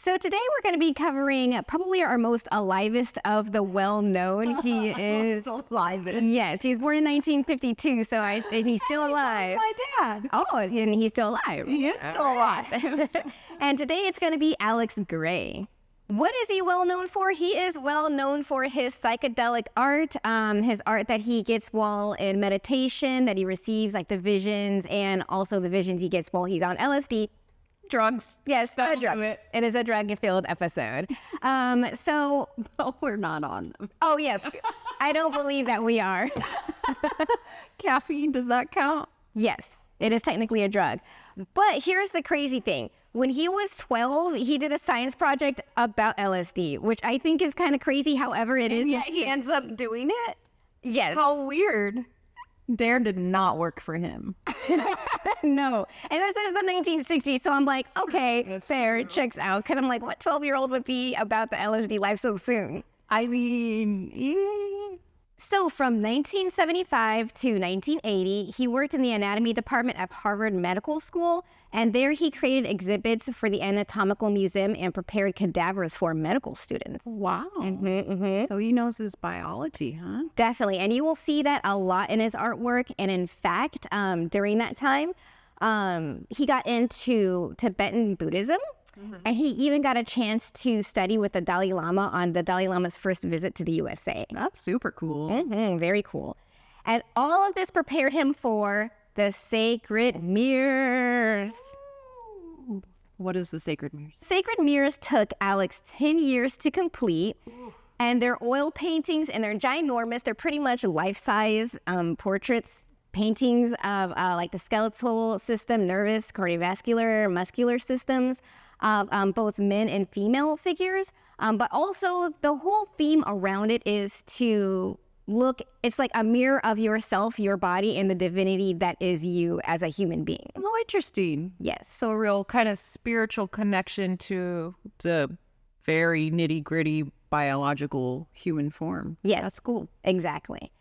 So today we're going to be covering probably our most alivest of the well-known. He is alivest. Yes, he was born in 1952, so and he's still alive. That's my dad. Oh, and he's still alive. He is still alive. And today it's going to be Alex Grey. What is he well known for? He is well known for his psychedelic art, his art that he gets while in meditation, that he receives like the visions, and also the visions he gets while he's on LSD. Drugs. Yes, a That'll drug. do it. It is a drug-filled episode. No, we're not on them. Oh yes, I don't believe that we are. Caffeine, does that count? Yes, it is technically a drug. But here's the crazy thing. When he was 12, he did a science project about LSD, which I think is kind of crazy. However, it is. Yeah, he ends up doing it? Yes. How weird. Dare did not work for him. No. And this is the 1960s, so I'm like, okay, That's fair, true. it checks out. Because I'm like, what 12-year-old would be about the LSD life so soon? I mean, So from 1975 to 1980, he worked in the anatomy department at Harvard Medical School, and there he created exhibits for the Anatomical Museum and prepared cadavers for medical students. wow. Mm-hmm. So he knows his biology, huh? Definitely, and you will see that a lot in his artwork. And in fact, during that time, he got into Tibetan Buddhism. And he even got a chance to study with the Dalai Lama on the Dalai Lama's first visit to the USA. That's super cool. Very cool. And all of this prepared him for the sacred mirrors. What is the sacred mirrors? Sacred mirrors took Alex 10 years to complete. And they're oil paintings, and they're ginormous. They're pretty much life-size portraits, paintings of like the skeletal system, nervous, cardiovascular, muscular systems, both men and female figures. But also the whole theme around it is to look, it's like a mirror of yourself, your body, and the divinity that is you as a human being. Oh, interesting. Yes. So a real kind of spiritual connection to the very nitty-gritty biological human form. Yes. That's cool. Exactly.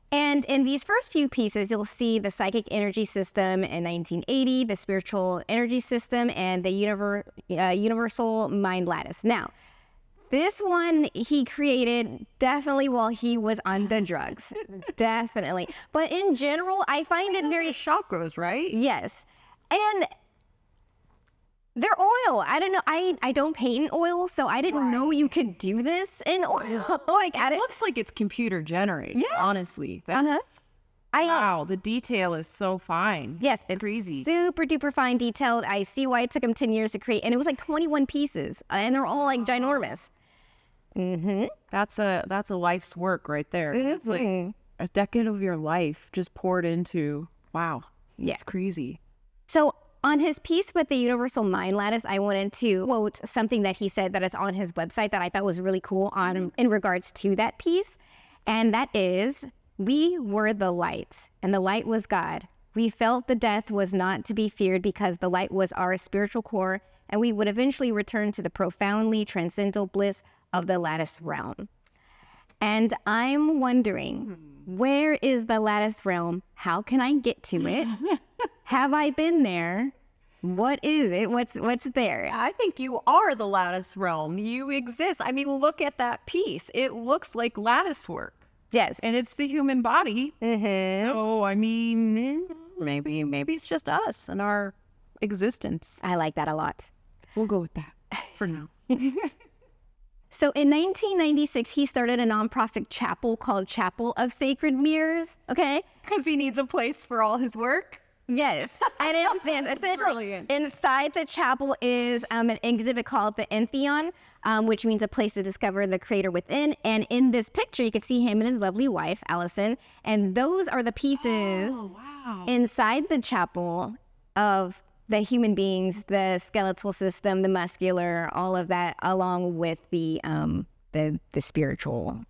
And in these first few pieces, you'll see the psychic energy system in 1980, the spiritual energy system, and the universal mind lattice. Now, this one he created definitely while he was on the drugs. Definitely. But in general, I find it very... chakras, right? Yes. And they're oil. I don't know. I don't paint in oil, so I didn't know you could do this in oil. Like, It looks like it's computer generated. Yeah. Honestly. That's, wow, the detail is so fine. Yes, It's crazy. super duper fine detailed. I see why it took him 10 years to create, and it was like 21 pieces, and they're all like ginormous. That's a life's work right there. It's like a decade of your life just poured into. Wow. Yeah. It's crazy. So on his piece with the universal mind lattice, I wanted to quote something that he said that is on his website that I thought was really cool in regards to that piece, and that is, "We were the light, and the light was God. We felt the death was not to be feared because the light was our spiritual core, and we would eventually return to the profoundly transcendental bliss of the lattice realm." And I'm wondering, where is the lattice realm? How can I get to it? Have I been there? What is it? What's there? I think you are the lattice realm. You exist. I mean, look at that piece. It looks like lattice work. Yes. And it's the human body. Mm-hmm. So, I mean, maybe it's just us and our existence. I like that a lot. We'll go with that for now. So in 1996, he started a nonprofit chapel called Chapel of Sacred Mirrors. Okay. Because he needs a place for all his work. Yes. And essentially, Brilliant. inside the chapel is an exhibit called the Entheon, which means a place to discover the creator within. And in this picture, you can see him and his lovely wife, Allison. And those are the pieces inside the chapel of the human beings, the skeletal system, the muscular, all of that, along with the spiritual.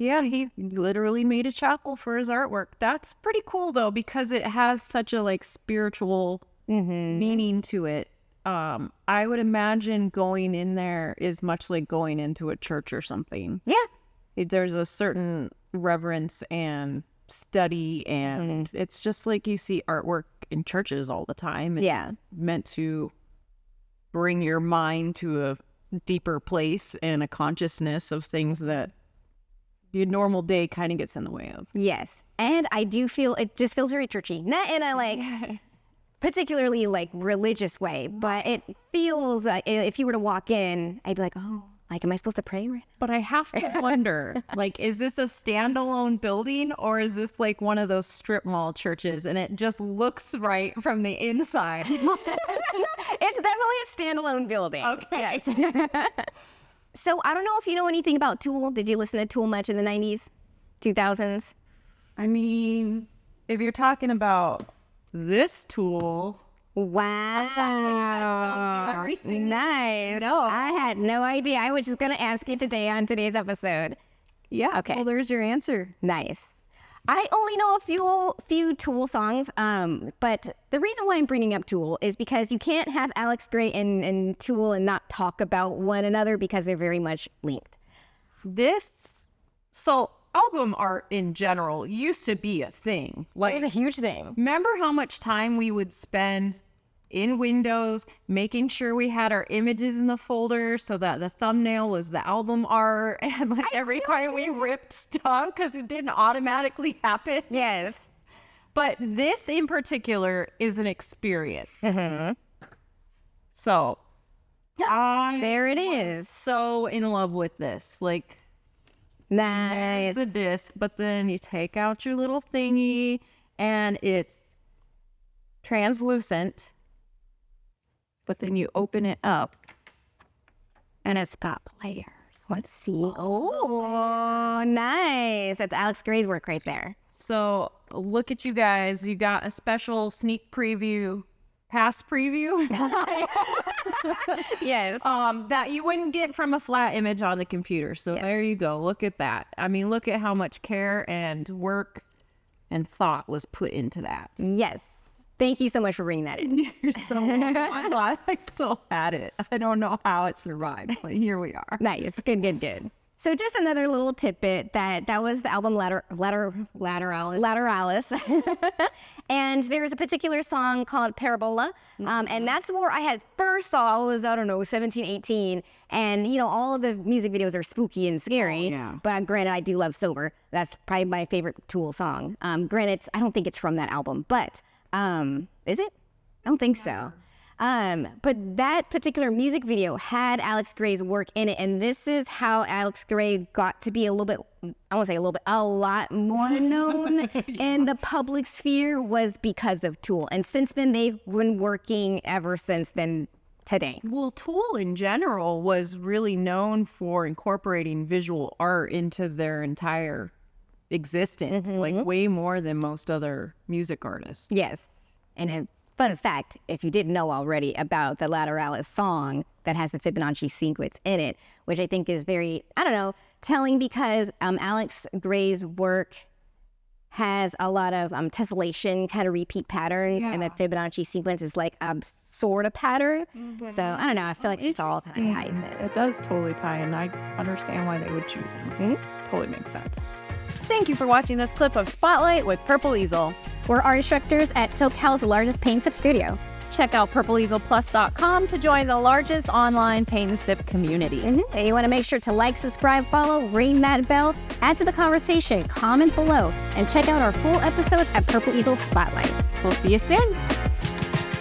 Yeah, he literally made a chapel for his artwork. That's pretty cool though, because it has such a like spiritual meaning to it. I would imagine going in there is much like going into a church or something. Yeah. There's a certain reverence and study, and it's just like you see artwork in churches all the time. It's meant to bring your mind to a deeper place and a consciousness of things that your normal day kind of gets in the way of. Yes. And I do feel, it just feels very churchy. Not in a like, particularly like religious way, but it feels like if you were to walk in, I'd be like, oh, like, am I supposed to pray right now? But I have to wonder, like, is this a standalone building or is this like one of those strip mall churches and it just looks right from the inside? It's definitely a standalone building. Okay. Yes. So I don't know if you know anything about Tool. Did you listen to Tool much in the 90s, 2000s? I mean, if you're talking about this Tool. Wow. Nice. No. I had no idea. I was just going to ask you today on today's episode. Yeah. Okay. Well, there's your answer. Nice. I only know a few Tool songs, but the reason why I'm bringing up Tool is because you can't have Alex Gray and Tool and not talk about one another because they're very much linked. So album art in general used to be a thing. Like, It was a huge thing. remember how much time we would spend in Windows making sure we had our images in the folder so that the thumbnail was the album art, and like every time we ripped stuff because it didn't automatically happen. Yes. But this in particular is an experience. Mm-hmm. So I There it was is. so in love with this. Like, Nice. the disc, but then you take out your little thingy and it's translucent, but then you open it up and it's got players. Let's see. Oh, nice. That's Alex Gray's work right there. So look at you guys. You got a special sneak preview, past preview Yes. that you wouldn't get from a flat image on the computer. So there you go. Look at that. I mean, look at how much care and work and thought was put into that. Yes. Thank you so much for bringing that in. You're so welcome. I still had it. I don't know how it survived, but here we are. Nice. Good. So just another little tidbit that was the album Lateralis. Lateralis. And there's a particular song called Parabola. And that's where I had first saw, I was, 17, 18. And, all of the music videos are spooky and scary. Oh, yeah. But granted, I do love Sober. That's probably my favorite Tool song. Granted, I don't think it's from that album, but is it? I don't think so. But that particular music video had Alex Gray's work in it, and this is how Alex Gray got to be a lot more known in the public sphere was because of Tool. And since then, they've been working ever since then today. Well, Tool in general was really known for incorporating visual art into their entire existence, like way more than most other music artists. Yes. And a fun fact, if you didn't know already about the Lateralis song that has the Fibonacci sequence in it, which I think is very, telling because Alex Gray's work has a lot of tessellation kind of repeat patterns, and the Fibonacci sequence is like a sort of pattern. So I don't know, I feel like it's all kind of ties in. It does totally tie in. I understand why they would choose him. Totally makes sense. Thank you for watching this clip of Spotlight with Purple Easel. We're art instructors at SoCal's largest paint sip studio. Check out purpleeaselplus.com to join the largest online paint and sip community. And you want to make sure to like, subscribe, follow, ring that bell, add to the conversation, comment below, and check out our full episodes at Purple Easel Spotlight. We'll see you soon.